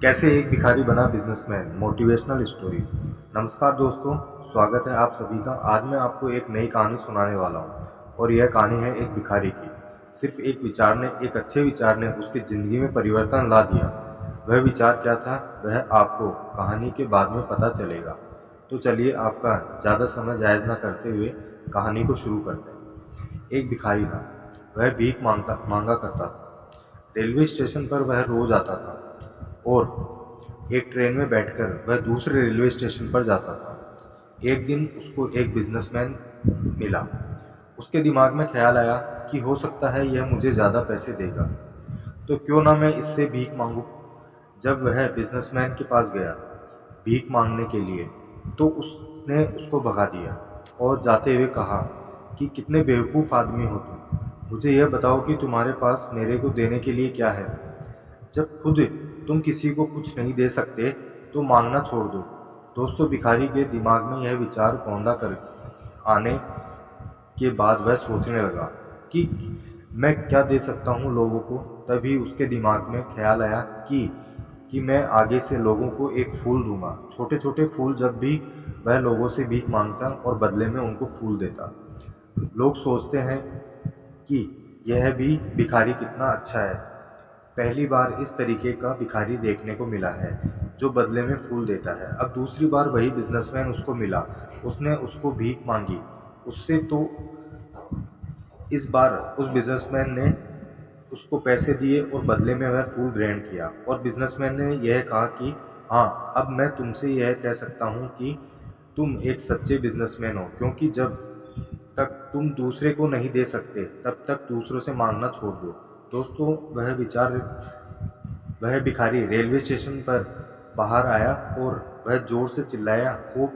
कैसे एक भिखारी बना बिजनेसमैन, मोटिवेशनल स्टोरी। नमस्कार दोस्तों, स्वागत है आप सभी का। आज मैं आपको एक नई कहानी सुनाने वाला हूँ और यह कहानी है एक भिखारी की। सिर्फ एक अच्छे विचार ने उसकी ज़िंदगी में परिवर्तन ला दिया। वह विचार क्या था, वह आपको कहानी के बाद में पता चलेगा। तो चलिए आपका ज़्यादा समय जायज़ न करते हुए कहानी को शुरू करते हैं। एक भिखारी था। वह भीख मांगा करता था। रेलवे स्टेशन पर वह रोज आता था और एक ट्रेन में बैठकर वह दूसरे रेलवे स्टेशन पर जाता था। एक दिन उसको एक बिजनेसमैन मिला। उसके दिमाग में ख्याल आया कि हो सकता है यह मुझे ज़्यादा पैसे देगा, तो क्यों ना मैं इससे भीख मांगूं। जब वह बिजनेसमैन के पास गया भीख मांगने के लिए, तो उसने उसको भगा दिया और जाते हुए कहा कि कितने बेवकूफ़ आदमी हो तुम। मुझे यह बताओ कि तुम्हारे पास मेरे को देने के लिए क्या है। जब खुद तुम किसी को कुछ नहीं दे सकते तो मांगना छोड़ दो। दोस्तों, भिखारी के दिमाग में यह विचार पौंदा कर आने के बाद वह सोचने लगा कि मैं क्या दे सकता हूँ लोगों को। तभी उसके दिमाग में ख्याल आया कि मैं आगे से लोगों को एक फूल दूंगा। छोटे छोटे फूल। जब भी वह लोगों से भीख मांगता और बदले में उनको फूल देता, लोग सोचते हैं कि यह भी भिखारी कितना अच्छा है। पहली बार इस तरीके का भिखारी देखने को मिला है जो बदले में फूल देता है। अब दूसरी बार वही बिजनेसमैन उसको मिला। उसने उसको भीख मांगी उससे, तो इस बार उस बिजनेसमैन ने उसको पैसे दिए और बदले में वह फूल ग्रहण किया। और बिजनेसमैन ने यह कहा कि हाँ, अब मैं तुमसे यह कह सकता हूँ कि तुम एक सच्चे बिजनेसमैन हो, क्योंकि जब तक तुम दूसरे को नहीं दे सकते तब तक दूसरों से मांगना छोड़ दो। दोस्तों, वह भिखारी रेलवे स्टेशन पर बाहर आया और वह जोर से चिल्लाया हो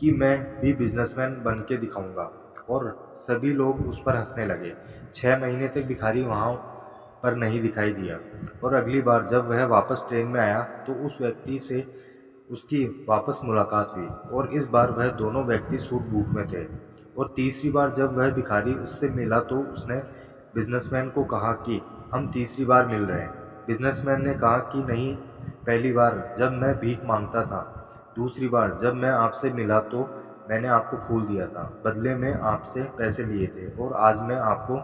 कि मैं भी बिजनेसमैन बन के दिखाऊंगा। और सभी लोग उस पर हंसने लगे। 6 महीने तक भिखारी वहां पर नहीं दिखाई दिया और अगली बार जब वह वापस ट्रेन में आया तो उस व्यक्ति से उसकी वापस मुलाकात हुई और इस बार वह दोनों व्यक्ति सूट बूट में थे। और तीसरी बार जब वह भिखारी उससे मिला तो उसने बिजनेसमैन को कहा कि हम तीसरी बार मिल रहे हैं। बिजनेसमैन ने कहा कि नहीं, पहली बार जब मैं भीख मांगता था, दूसरी बार जब मैं आपसे मिला तो मैंने आपको फूल दिया था, बदले में आपसे पैसे लिए थे, और आज मैं आपको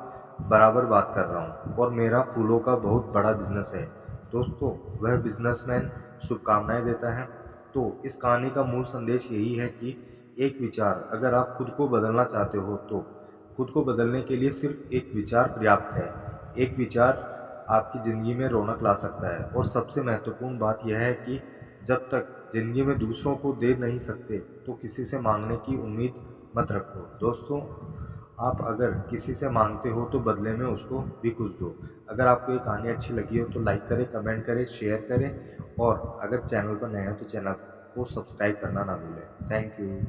बराबर बात कर रहा हूँ और मेरा फूलों का बहुत बड़ा बिजनेस है। दोस्तों, वह बिजनेसमैन शुभकामनाएं देता है। तो इस कहानी का मूल संदेश यही है कि एक विचार, अगर आप खुद को बदलना चाहते हो तो खुद को बदलने के लिए सिर्फ एक विचार पर्याप्त है। एक विचार आपकी ज़िंदगी में रौनक ला सकता है। और सबसे महत्वपूर्ण बात यह है कि जब तक ज़िंदगी में दूसरों को दे नहीं सकते तो किसी से मांगने की उम्मीद मत रखो। दोस्तों, आप अगर किसी से मांगते हो तो बदले में उसको भी कुछ दो। अगर आपको ये कहानी अच्छी लगी हो तो लाइक करें, कमेंट करें, शेयर करें, और अगर चैनल पर नए हैं तो चैनल को सब्सक्राइब करना ना भूलें। Thank you.